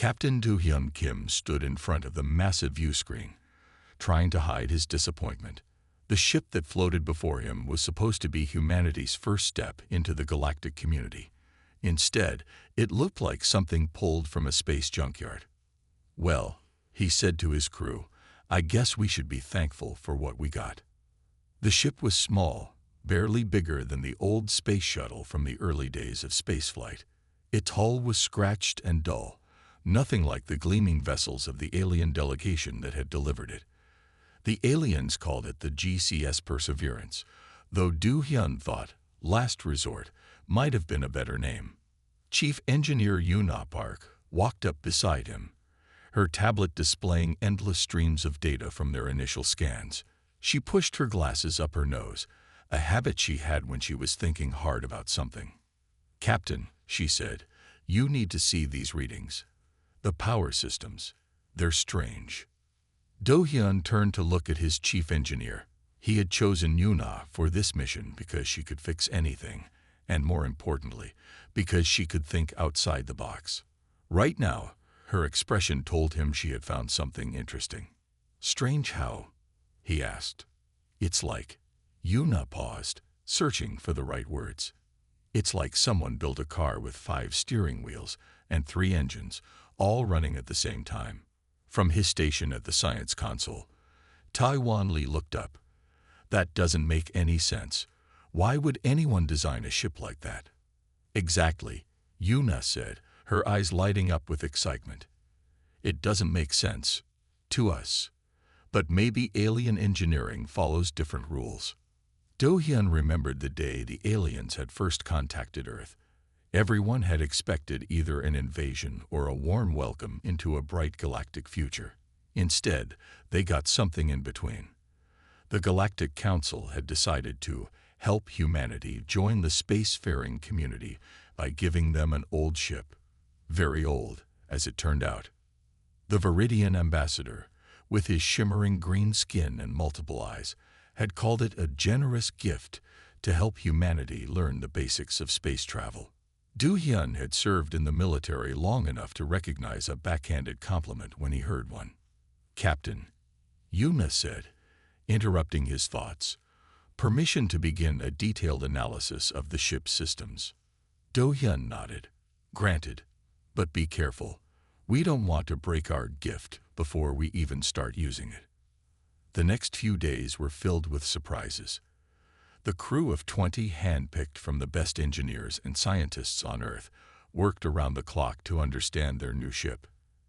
Captain Do-hyun Kim stood in front of the massive view screen, trying to hide his disappointment. The ship that floated before him was supposed to be humanity's first step into the galactic community. Instead, it looked like something pulled from a space junkyard. "Well," he said to his crew, "I guess we should be thankful for what we got." The ship was small, barely bigger than the old space shuttle from the early days of spaceflight. Its hull was scratched and dull, nothing like the gleaming vessels of the alien delegation that had delivered it. The aliens called it the GCS Perseverance, though Do-hyun thought Last Resort might have been a better name. Chief Engineer Yoona Park walked up beside him, her tablet displaying endless streams of data from their initial scans. She pushed her glasses up her nose, a habit she had when she was thinking hard about something. "Captain," she said, "you need to see these readings. The power systems, they're strange." Do-hyun turned to look at his chief engineer. He had chosen Yoona for this mission because she could fix anything, and more importantly, because she could think outside the box. Right now, her expression told him she had found something interesting. "Strange how?" he asked. "It's like..." Yoona paused, searching for the right words. "It's like someone built a car with 5 steering wheels and 3 engines, all running at the same time." From his station at the science console, Taiwan Lee looked up. "That doesn't make any sense. Why would anyone design a ship like that?" "Exactly," Yoona said, her eyes lighting up with excitement. "It doesn't make sense to us. But maybe alien engineering follows different rules." Do-hyun remembered the day the aliens had first contacted Earth. Everyone had expected either an invasion or a warm welcome into a bright galactic future. Instead, they got something in between. The Galactic Council had decided to help humanity join the spacefaring community by giving them an old ship. Very old, as it turned out. The Viridian ambassador, with his shimmering green skin and multiple eyes, had called it a generous gift to help humanity learn the basics of space travel. Do-hyun had served in the military long enough to recognize a backhanded compliment when he heard one. "Captain," Yoona said, interrupting his thoughts, "permission to begin a detailed analysis of the ship's systems." Do-hyun nodded. "Granted, but be careful. We don't want to break our gift before we even start using it." The next few days were filled with surprises. The crew of 20 hand-picked from the best engineers and scientists on Earth worked around the clock to understand their new ship.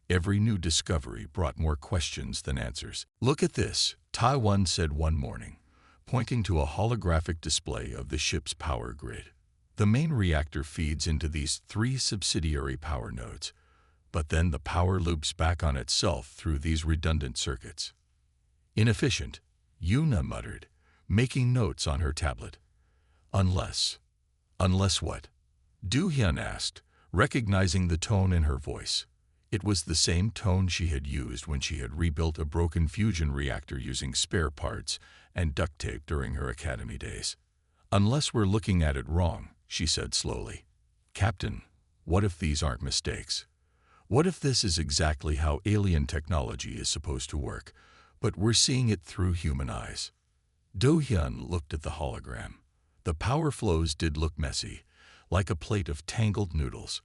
Every new discovery brought more questions than answers. "Look at this," Taiwan said one morning, pointing to a holographic display of the ship's power grid. "The main reactor feeds into these 3 subsidiary power nodes, but then the power loops back on itself through these redundant circuits." "Inefficient," Yoona muttered, making notes on her tablet. "Unless..." "Unless what?" Do-hyun asked, recognizing the tone in her voice. It was the same tone she had used when she had rebuilt a broken fusion reactor using spare parts and duct tape during her academy days. "Unless we're looking at it wrong," she said slowly. "Captain, what if these aren't mistakes? What if this is exactly how alien technology is supposed to work, but we're seeing it through human eyes?" Do-hyun looked at the hologram. The power flows did look messy, like a plate of tangled noodles.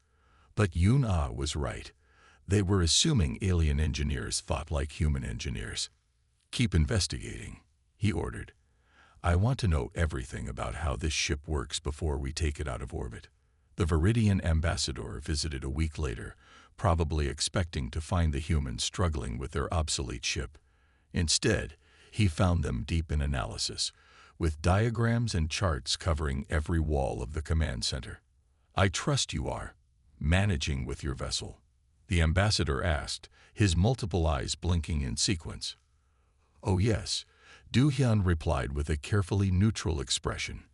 But Yoona was right. They were assuming alien engineers thought like human engineers. "Keep investigating," he ordered. "I want to know everything about how this ship works before we take it out of orbit." The Viridian ambassador visited a week later, probably expecting to find the humans struggling with their obsolete ship. Instead, he found them deep in analysis, with diagrams and charts covering every wall of the command center. "I trust you are managing with your vessel?" the ambassador asked, his multiple eyes blinking in sequence. "Oh yes," Do-hyun replied with a carefully neutral expression.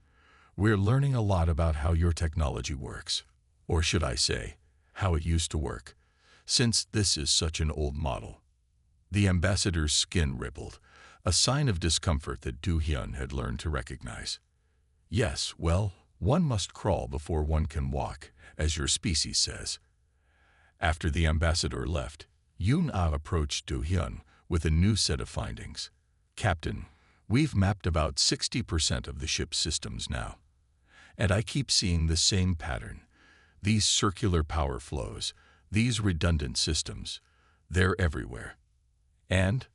"We're learning a lot about how your technology works. Or should I say, how it used to work, since this is such an old model." The ambassador's skin rippled, a sign of discomfort that Do-hyun had learned to recognize. "Yes, well, one must crawl before one can walk, as your species says. After the ambassador left, Yun-Ah approached Do-hyun with a new set of findings. Captain, we've mapped about 60% of the ship's systems now. And I keep seeing the same pattern. These circular power flows, these redundant systems, they're everywhere. And?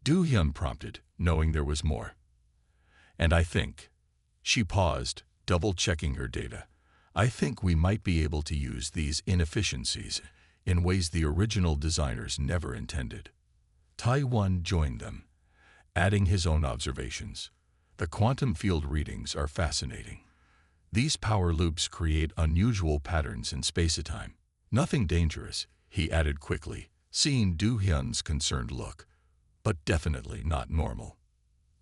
Do-hyun prompted, knowing there was more. And I think. She paused, double-checking her data. I think we might be able to use these inefficiencies in ways the original designers never intended. Taiwan joined them, adding his own observations. The quantum field readings are fascinating. These power loops create unusual patterns in space-time. Nothing dangerous, he added quickly, seeing Do-hyun's concerned look, but definitely not normal.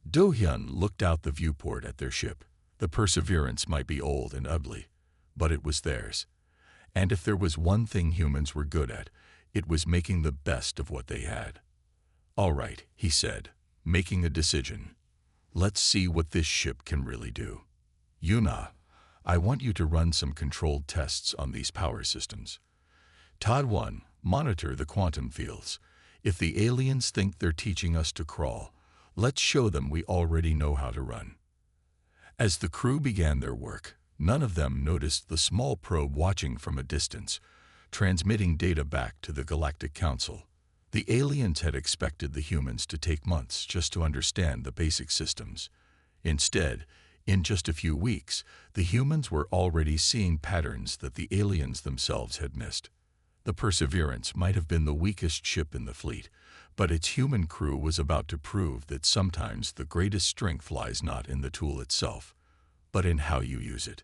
Do-hyun looked out the viewport at their ship. The Perseverance might be old and ugly, but it was theirs. And if there was one thing humans were good at, it was making the best of what they had. All right, he said, making a decision. Let's see what this ship can really do. Yuna, I want you to run some controlled tests on these power systems. Todd 1, monitor the quantum fields. If the aliens think they're teaching us to crawl, let's show them we already know how to run. As the crew began their work, none of them noticed the small probe watching from a distance, transmitting data back to the Galactic Council. The aliens had expected the humans to take months just to understand the basic systems. Instead, in just a few weeks, the humans were already seeing patterns that the aliens themselves had missed. The Perseverance might have been the weakest ship in the fleet, but its human crew was about to prove that sometimes the greatest strength lies not in the tool itself, but in how you use it.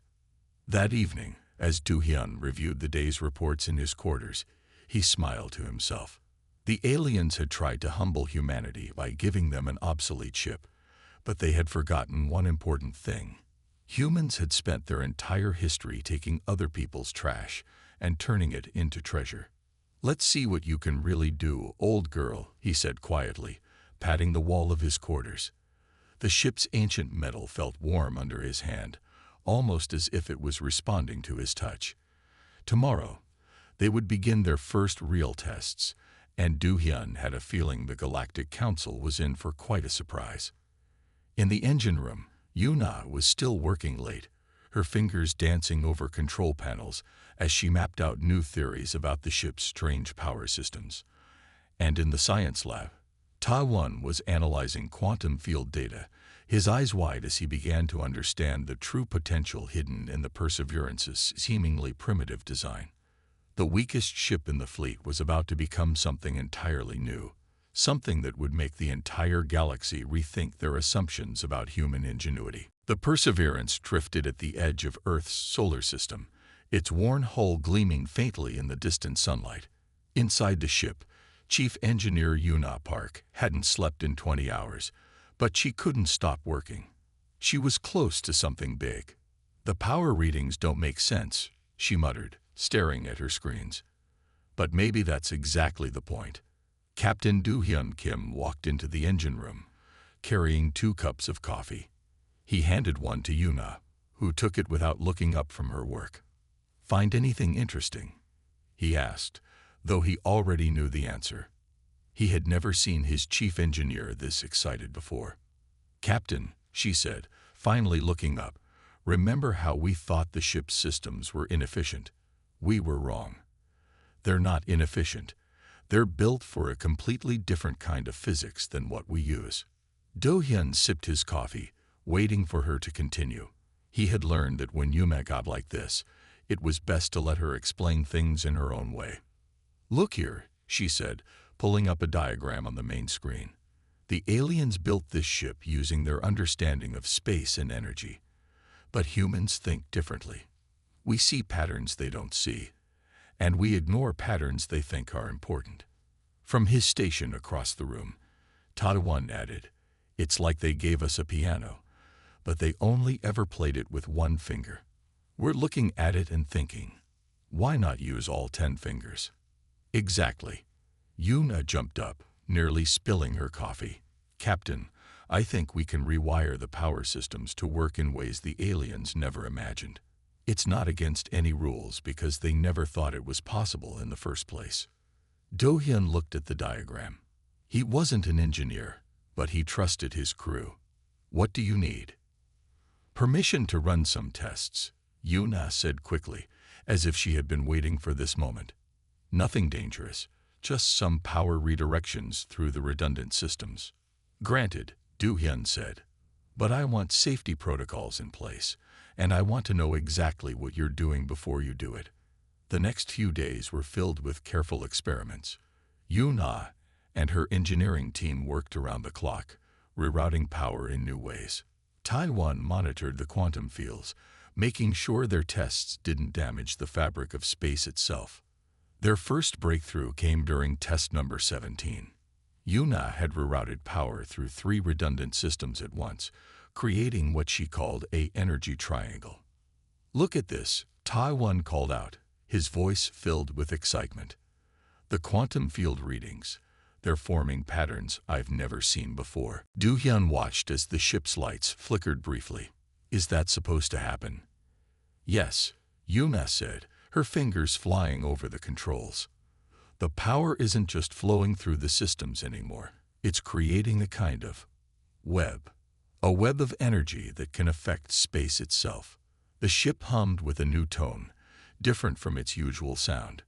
That evening, as Do-hyun reviewed the day's reports in his quarters, he smiled to himself. The aliens had tried to humble humanity by giving them an obsolete ship, but they had forgotten one important thing. Humans had spent their entire history taking other people's trash and turning it into treasure. Let's see what you can really do, old girl, he said quietly, patting the wall of his quarters. The ship's ancient metal felt warm under his hand, almost as if it was responding to his touch. Tomorrow, they would begin their first real tests, and Do-hyun had a feeling the Galactic Council was in for quite a surprise. In the engine room, Yuna was still working late, her fingers dancing over control panels as she mapped out new theories about the ship's strange power systems. And in the science lab, Ta-1 was analyzing quantum field data, his eyes wide as he began to understand the true potential hidden in the Perseverance's seemingly primitive design. The weakest ship in the fleet was about to become something entirely new, something that would make the entire galaxy rethink their assumptions about human ingenuity. The Perseverance drifted at the edge of Earth's solar system, its worn hull gleaming faintly in the distant sunlight. Inside the ship, Chief Engineer Yuna Park hadn't slept in 20 hours, but she couldn't stop working. She was close to something big. The power readings don't make sense, she muttered, staring at her screens. But maybe that's exactly the point. Captain Do-hyun Kim walked into the engine room, carrying 2 cups of coffee. He handed one to Yuna, who took it without looking up from her work. "Find anything interesting?" he asked, though he already knew the answer. He had never seen his chief engineer this excited before. "Captain," she said, finally looking up, "remember how we thought the ship's systems were inefficient? We were wrong. They're not inefficient. They're built for a completely different kind of physics than what we use." Do-hyun sipped his coffee, waiting for her to continue. He had learned that when Yuma got like this, it was best to let her explain things in her own way. "Look here," she said, pulling up a diagram on the main screen. "The aliens built this ship using their understanding of space and energy. But humans think differently. We see patterns they don't see, and we ignore patterns they think are important." From his station across the room, Tadawan added, "It's like they gave us a piano, but they only ever played it with one finger. We're looking at it and thinking, why not use all 10 fingers?" "Exactly." Yuna jumped up, nearly spilling her coffee. "Captain, I think we can rewire the power systems to work in ways the aliens never imagined." It's not against any rules because they never thought it was possible in the first place. Do-hyun looked at the diagram. He wasn't an engineer, but he trusted his crew. What do you need? Permission to run some tests, Yuna said quickly, as if she had been waiting for this moment. Nothing dangerous, just some power redirections through the redundant systems. Granted, Do-hyun said, but I want safety protocols in place, and I want to know exactly what you're doing before you do it. The next few days were filled with careful experiments. Yuna and her engineering team worked around the clock, rerouting power in new ways. Taiwan monitored the quantum fields, making sure their tests didn't damage the fabric of space itself. Their first breakthrough came during test number 17. Yuna had rerouted power through 3 redundant systems at once, creating what she called an energy triangle. Look at this, Taiwan called out, his voice filled with excitement. The quantum field readings, they're forming patterns I've never seen before. Do-hyun watched as the ship's lights flickered briefly. Is that supposed to happen? Yes, Yuna said, her fingers flying over the controls. The power isn't just flowing through the systems anymore. It's creating a kind of web. A web of energy that can affect space itself. The ship hummed with a new tone, different from its usual sound.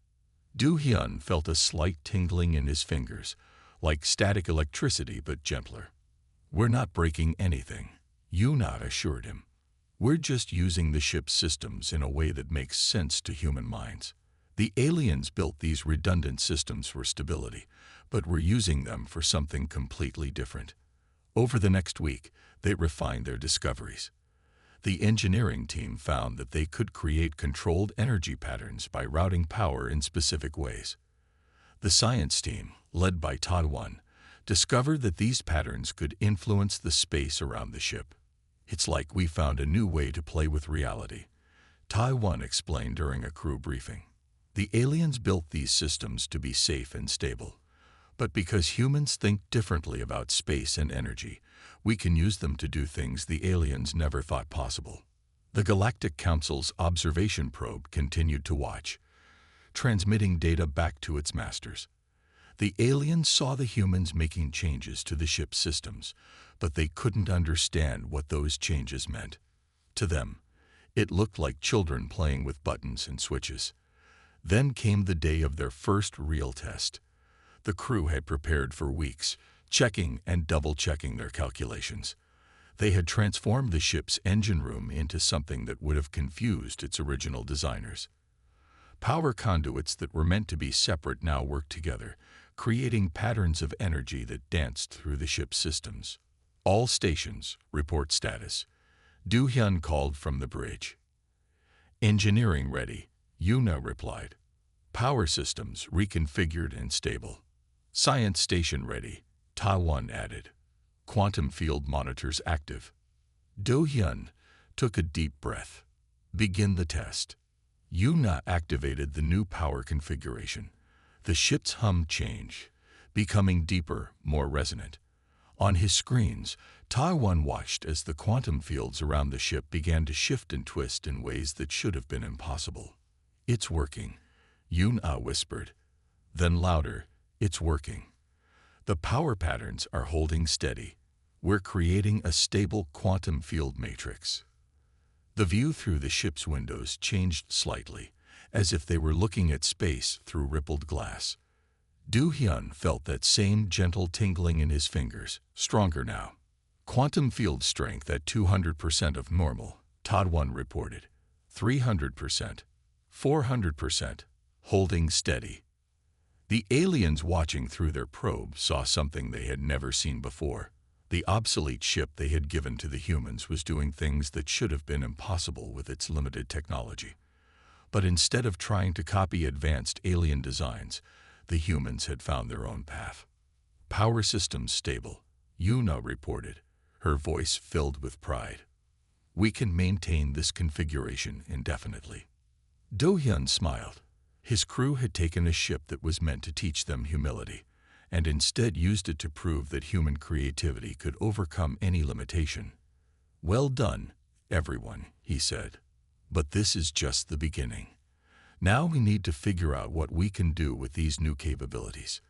Do-hyun felt a slight tingling in his fingers, like static electricity but gentler. We're not breaking anything, Yuna assured him. We're just using the ship's systems in a way that makes sense to human minds. The aliens built these redundant systems for stability, but we're using them for something completely different. Over the next week, they refined their discoveries. The engineering team found that they could create controlled energy patterns by routing power in specific ways. The science team, led by Taiwan, discovered that these patterns could influence the space around the ship. It's like we found a new way to play with reality, Taiwan explained during a crew briefing. The aliens built these systems to be safe and stable. But because humans think differently about space and energy, we can use them to do things the aliens never thought possible. The Galactic Council's observation probe continued to watch, transmitting data back to its masters. The aliens saw the humans making changes to the ship's systems, but they couldn't understand what those changes meant. To them, it looked like children playing with buttons and switches. Then came the day of their first real test. The crew had prepared for weeks, checking and double-checking their calculations. They had transformed the ship's engine room into something that would have confused its original designers. Power conduits that were meant to be separate now worked together, creating patterns of energy that danced through the ship's systems. All stations, report status. Do-hyun called from the bridge. Engineering ready, Yuna replied. Power systems reconfigured and stable. Science station ready, Taiwan added. Quantum field monitors active. Do-hyun took a deep breath. Begin the test. Yuna activated the new power configuration. The ship's hum changed, becoming deeper, more resonant. On his screens, Taiwan watched as the quantum fields around the ship began to shift and twist in ways that should have been impossible. It's working, Yuna whispered. Then louder, it's working. The power patterns are holding steady. We're creating a stable quantum field matrix. The view through the ship's windows changed slightly, as if they were looking at space through rippled glass. Do-hyun felt that same gentle tingling in his fingers, stronger now. Quantum field strength at 200% of normal, Taiwan reported. 300%. 400%. Holding steady. The aliens watching through their probe saw something they had never seen before. The obsolete ship they had given to the humans was doing things that should have been impossible with its limited technology. But instead of trying to copy advanced alien designs, the humans had found their own path. Power systems stable, Yuna reported, her voice filled with pride. We can maintain this configuration indefinitely. Do-hyun smiled. His crew had taken a ship that was meant to teach them humility, and instead used it to prove that human creativity could overcome any limitation. Well done, everyone, he said. But this is just the beginning. Now we need to figure out what we can do with these new capabilities.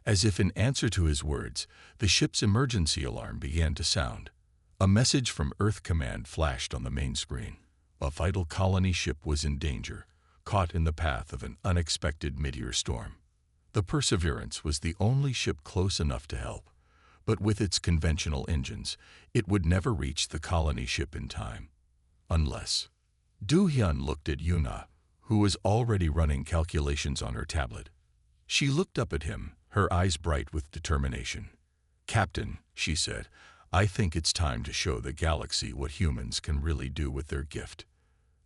As if in answer to his words, the ship's emergency alarm began to sound. A message from Earth Command flashed on the main screen. A vital colony ship was in danger, caught in the path of an unexpected meteor storm. The Perseverance was the only ship close enough to help, but with its conventional engines, it would never reach the colony ship in time. Unless... Do-hyun looked at Yuna, who was already running calculations on her tablet. She looked up at him, her eyes bright with determination. "Captain," she said, "I think it's time to show the galaxy what humans can really do with their gift."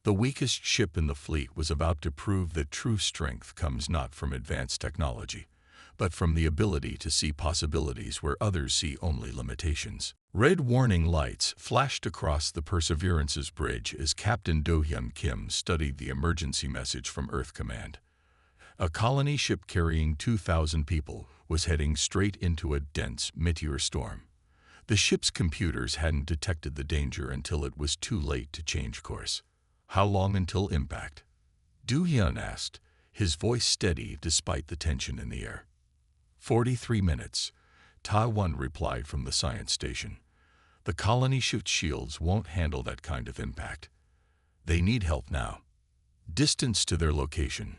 The weakest ship in the fleet was about to prove that true strength comes not from advanced technology, but from the ability to see possibilities where others see only limitations. Red warning lights flashed across the Perseverance's bridge as Captain Do-hyun Kim studied the emergency message from Earth Command. A colony ship carrying 2,000 people was heading straight into a dense meteor storm. The ship's computers hadn't detected the danger until it was too late to change course. "How long until impact?" Do-hyun asked, his voice steady despite the tension in the air. 43 minutes, Taiwan replied from the science station. "The colony ship's shields won't handle that kind of impact. They need help now." Distance to their location.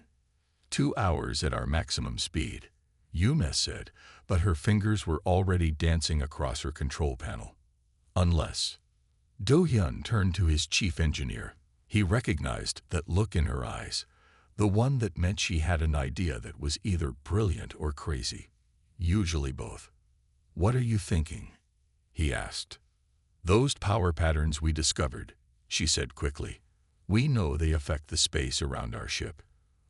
2 hours at our maximum speed, Yuna said, but her fingers were already dancing across her control panel. "Unless..." Do-hyun turned to his chief engineer. He recognized that look in her eyes, the one that meant she had an idea that was either brilliant or crazy. Usually both. "What are you thinking?" he asked. "Those power patterns we discovered," she said quickly. "We know they affect the space around our ship.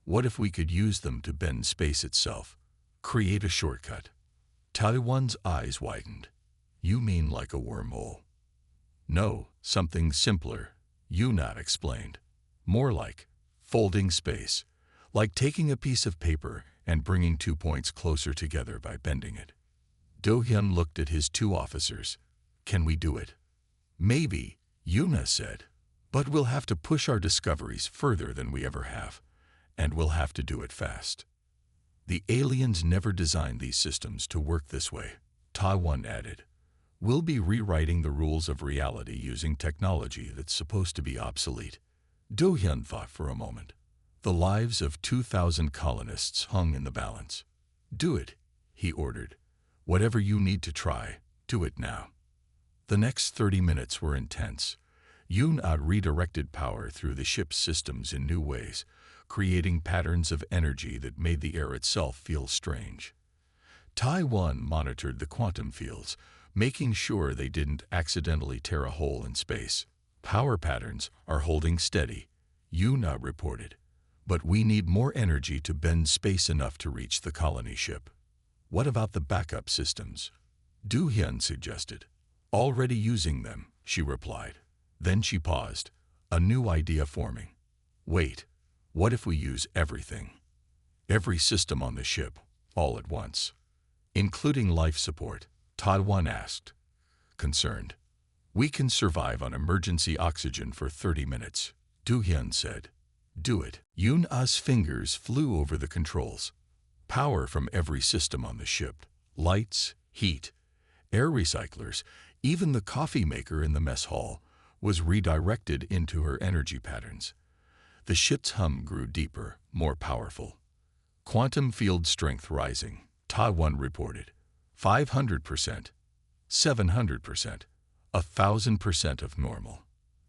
What if we could use them to bend space itself? Create a shortcut?" Taiwan's eyes widened. "You mean like a wormhole?" "No, something simpler," Yuna explained. "More like folding space, like taking a piece of paper and bringing 2 points closer together by bending it." Do-hyun looked at his 2 officers. "Can we do it?" "Maybe," Yuna said, "but we'll have to push our discoveries further than we ever have, and we'll have to do it fast." "The aliens never designed these systems to work this way," Taiwan added. "We'll be rewriting the rules of reality using technology that's supposed to be obsolete." Do-hyun thought for a moment. The lives of 2,000 colonists hung in the balance. "Do it," he ordered. "Whatever you need to try, do it now." The next 30 minutes were intense. Yuna redirected power through the ship's systems in new ways, creating patterns of energy that made the air itself feel strange. Taiwan monitored the quantum fields, making sure they didn't accidentally tear a hole in space. "Power patterns are holding steady," Yuna reported. "But we need more energy to bend space enough to reach the colony ship." "What about the backup systems?" Do-hyun suggested. "Already using them," she replied. Then she paused, a new idea forming. "Wait, what if we use everything? Every system on the ship, all at once?" "Including life support?" Taiwan asked, concerned. "We can survive on emergency oxygen for 30 minutes, Do-hyun said. "Do it." Yuna's fingers flew over the controls. Power from every system on the ship, lights, heat, air recyclers, even the coffee maker in the mess hall, was redirected into her energy patterns. The ship's hum grew deeper, more powerful. "Quantum field strength rising," Taiwan reported. 500%, 700%, 1,000% of normal.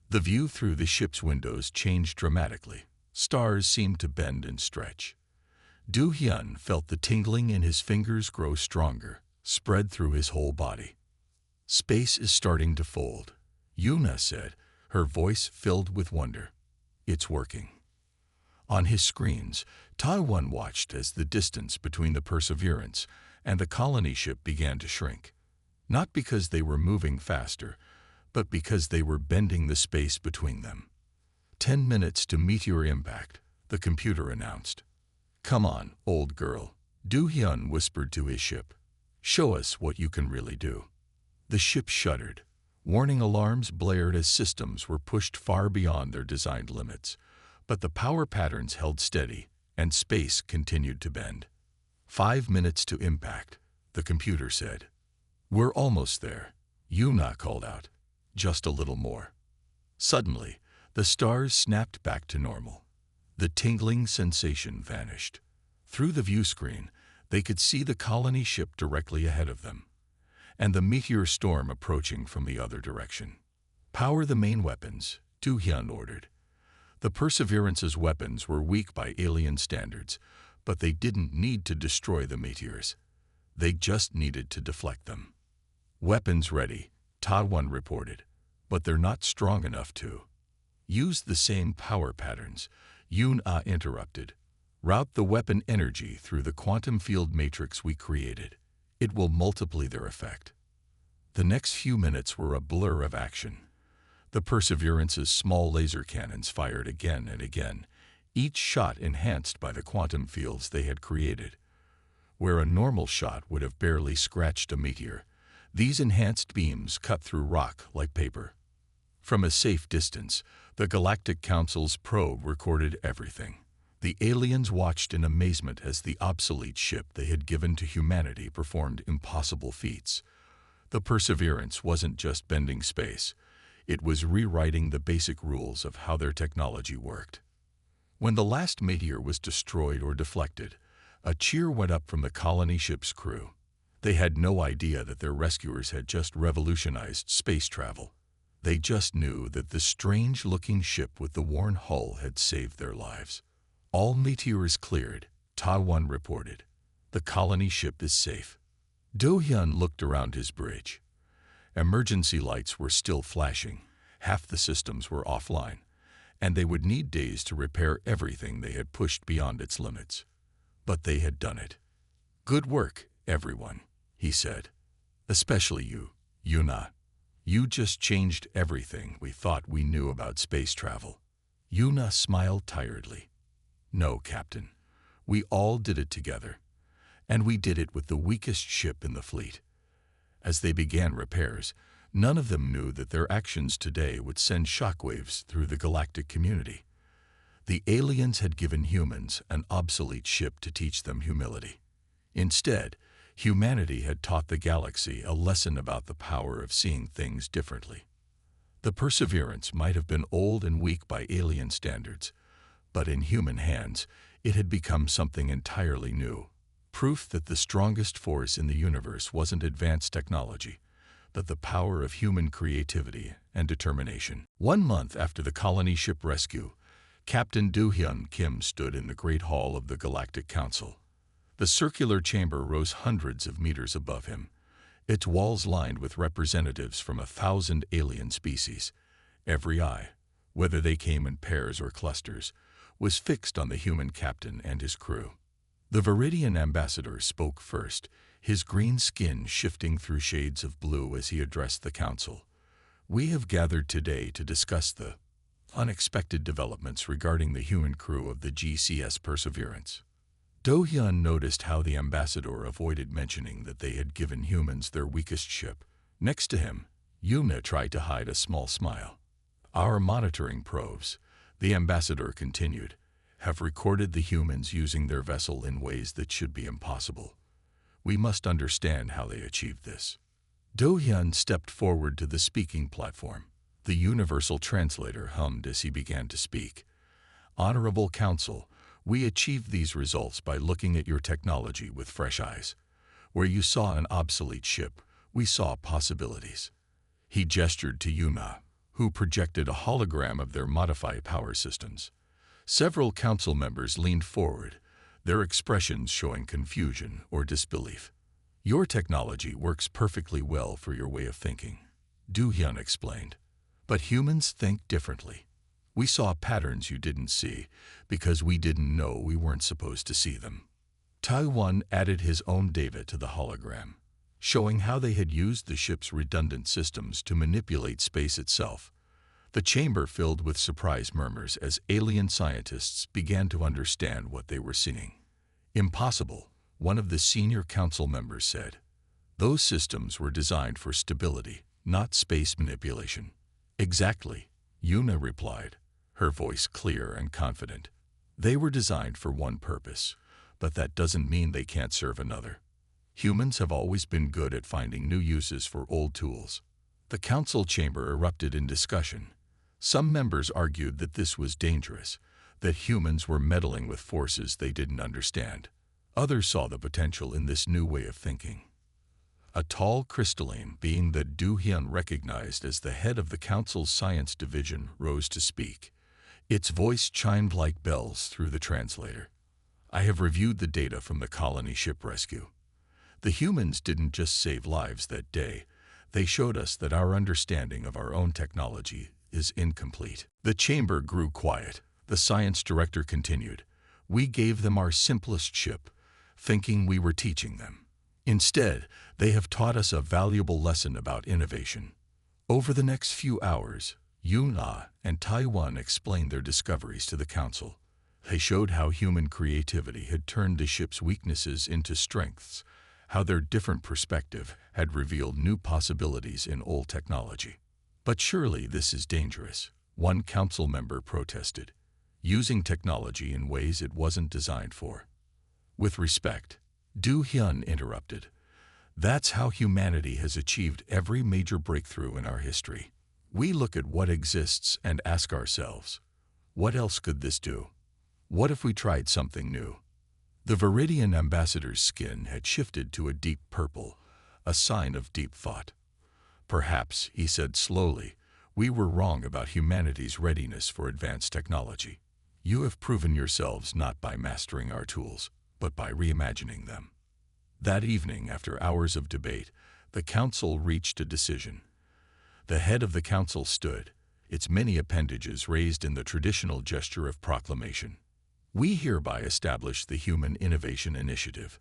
The view through the ship's windows changed dramatically. Stars seemed to bend and stretch. Do-hyun felt the tingling in his fingers grow stronger, spread through his whole body. "Space is starting to fold," Yuna said, her voice filled with wonder. "It's working." On his screens, Taiwan watched as the distance between the Perseverance and the colony ship began to shrink. Not because they were moving faster, but because they were bending the space between them. 10 minutes to meteor impact, the computer announced. "Come on, old girl," Do-hyun whispered to his ship. "Show us what you can really do." The ship shuddered. Warning alarms blared as systems were pushed far beyond their designed limits, but the power patterns held steady, and space continued to bend. 5 minutes to impact, the computer said. We're almost there, Yuna called out. Just a little more. Suddenly, the stars snapped back to normal. The tingling sensation vanished. Through the view screen, they could see the colony ship directly ahead of them, and the meteor storm approaching from the other direction. Power the main weapons, Du-hyun ordered. The Perseverance's weapons were weak by alien standards, but they didn't need to destroy the meteors. They just needed to deflect them. Weapons ready, Ta-1 reported, but they're not strong enough to use the same power patterns, Yuna interrupted. Route the weapon energy through the quantum field matrix we created. It will multiply their effect. The next few minutes were a blur of action. The Perseverance's small laser cannons fired again and again, each shot enhanced by the quantum fields they had created. Where a normal shot would have barely scratched a meteor, these enhanced beams cut through rock like paper. From a safe distance, the Galactic Council's probe recorded everything. The aliens watched in amazement as the obsolete ship they had given to humanity performed impossible feats. The Perseverance wasn't just bending space, it was rewriting the basic rules of how their technology worked. When the last meteor was destroyed or deflected, a cheer went up from the colony ship's crew. They had no idea that their rescuers had just revolutionized space travel. They just knew that the strange-looking ship with the worn hull had saved their lives. All meteors cleared, Ta-1 reported. The colony ship is safe. Do-hyun looked around his bridge. Emergency lights were still flashing, half the systems were offline, and they would need days to repair everything they had pushed beyond its limits. But they had done it. Good work, everyone, he said. Especially you, Yuna. You just changed everything we thought we knew about space travel. Yuna smiled tiredly. No, Captain. We all did it together. And we did it with the weakest ship in the fleet. As they began repairs, none of them knew that their actions today would send shockwaves through the galactic community. The aliens had given humans an obsolete ship to teach them humility. Instead, humanity had taught the galaxy a lesson about the power of seeing things differently. The Perseverance might have been old and weak by alien standards, but in human hands, it had become something entirely new. Proof that the strongest force in the universe wasn't advanced technology, but the power of human creativity and determination. 1 month after the colony ship rescue, Captain Do-hyun Kim stood in the Great Hall of the Galactic Council. The circular chamber rose hundreds of meters above him, its walls lined with representatives from 1,000 alien species. Every eye, whether they came in pairs or clusters, was fixed on the human captain and his crew. The Viridian ambassador spoke first, his green skin shifting through shades of blue as he addressed the council. We have gathered today to discuss the unexpected developments regarding the human crew of the GCS Perseverance. Do-hyun noticed how the ambassador avoided mentioning that they had given humans their weakest ship. Next to him, Yuna tried to hide a small smile. Our monitoring probes, the ambassador continued, have recorded the humans using their vessel in ways that should be impossible. We must understand how they achieved this. Do-hyun stepped forward to the speaking platform. The universal translator hummed as he began to speak. Honorable Council, we achieved these results by looking at your technology with fresh eyes. Where you saw an obsolete ship, we saw possibilities. He gestured to Yuna, who projected a hologram of their modified power systems. Several council members leaned forward, their expressions showing confusion or disbelief. Your technology works perfectly well for your way of thinking, Do-hyun explained. But humans think differently. We saw patterns you didn't see because we didn't know we weren't supposed to see them. Ta-1 added his own data to the hologram, showing how they had used the ship's redundant systems to manipulate space itself. The chamber filled with surprised murmurs as alien scientists began to understand what they were seeing. Impossible, one of the senior council members said. Those systems were designed for stability, not space manipulation. Exactly, Yuna replied, her voice clear and confident. They were designed for one purpose, but that doesn't mean they can't serve another. Humans have always been good at finding new uses for old tools. The council chamber erupted in discussion. Some members argued that this was dangerous, that humans were meddling with forces they didn't understand. Others saw the potential in this new way of thinking. A tall crystalline being that Du Hyun recognized as the head of the council's science division rose to speak. Its voice chimed like bells through the translator. I have reviewed the data from the colony ship rescue. The humans didn't just save lives that day, they showed us that our understanding of our own technology is incomplete. The chamber grew quiet. The science director continued. We gave them our simplest ship, thinking we were teaching them. Instead, they have taught us a valuable lesson about innovation. Over the next few hours, Yuna and Taiwan explained their discoveries to the council. They showed how human creativity had turned the ship's weaknesses into strengths, how their different perspective had revealed new possibilities in old technology. But surely this is dangerous, one council member protested, using technology in ways it wasn't designed for. With respect, Du Hyun interrupted. That's how humanity has achieved every major breakthrough in our history. We look at what exists and ask ourselves, what else could this do? What if we tried something new? The Viridian ambassador's skin had shifted to a deep purple, a sign of deep thought. Perhaps, he said slowly, we were wrong about humanity's readiness for advanced technology. You have proven yourselves not by mastering our tools, but by reimagining them. That evening, after hours of debate, the council reached a decision. The head of the council stood, its many appendages raised in the traditional gesture of proclamation. We hereby establish the Human Innovation Initiative,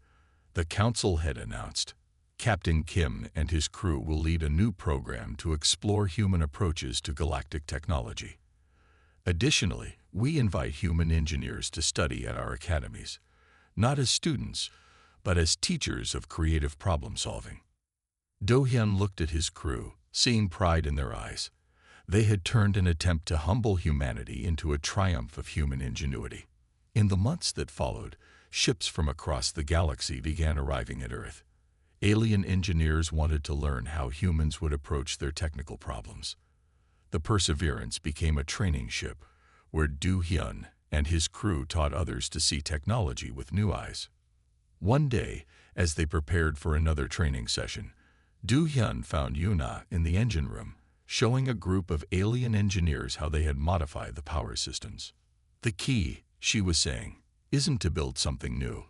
the council head announced. Captain Kim and his crew will lead a new program to explore human approaches to galactic technology. Additionally, we invite human engineers to study at our academies, not as students, but as teachers of creative problem-solving. Do Hyun looked at his crew, seeing pride in their eyes. They had turned an attempt to humble humanity into a triumph of human ingenuity. In the months that followed, ships from across the galaxy began arriving at Earth. Alien engineers wanted to learn how humans would approach their technical problems. The Perseverance became a training ship, where Du Hyun and his crew taught others to see technology with new eyes. One day, as they prepared for another training session, Du Hyun found Yuna in the engine room, showing a group of alien engineers how they had modified the power systems. The key, she was saying, isn't to build something new.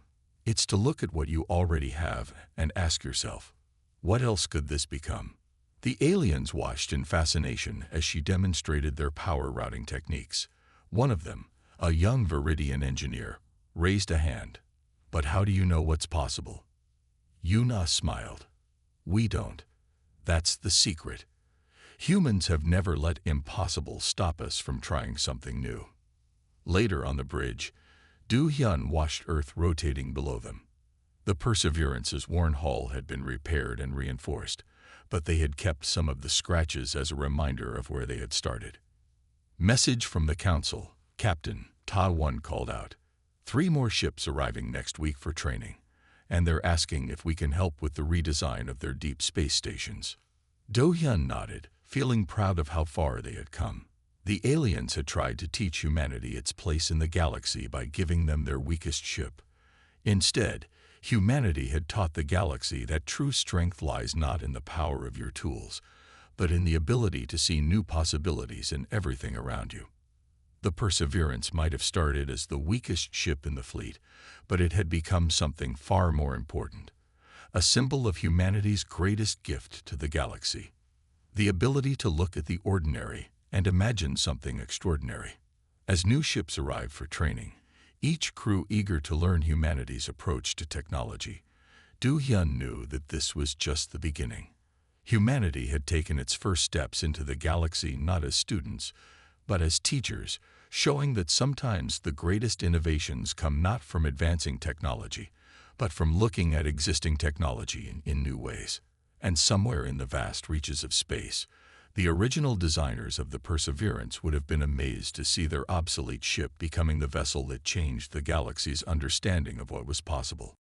It's to look at what you already have and ask yourself, what else could this become? The aliens watched in fascination as she demonstrated their power routing techniques. One of them, a young Viridian engineer, raised a hand. But how do you know what's possible? Yuna smiled. We don't. That's the secret. Humans have never let impossible stop us from trying something new. Later on the bridge, Du Hyun watched Earth rotating below them. The Perseverance's worn hull had been repaired and reinforced, but they had kept some of the scratches as a reminder of where they had started. Message from the council, Captain Ta-1 called out. 3 more ships arriving next week for training, and they're asking if we can help with the redesign of their deep space stations. Do Hyun nodded, feeling proud of how far they had come. The aliens had tried to teach humanity its place in the galaxy by giving them their weakest ship. Instead, humanity had taught the galaxy that true strength lies not in the power of your tools, but in the ability to see new possibilities in everything around you. The Perseverance might have started as the weakest ship in the fleet, but it had become something far more important, a symbol of humanity's greatest gift to the galaxy, the ability to look at the ordinary and imagine something extraordinary. As new ships arrived for training, each crew eager to learn humanity's approach to technology, Du Hyun knew that this was just the beginning. Humanity had taken its first steps into the galaxy not as students, but as teachers, showing that sometimes the greatest innovations come not from advancing technology, but from looking at existing technology in new ways. And somewhere in the vast reaches of space, the original designers of the Perseverance would have been amazed to see their obsolete ship becoming the vessel that changed the galaxy's understanding of what was possible.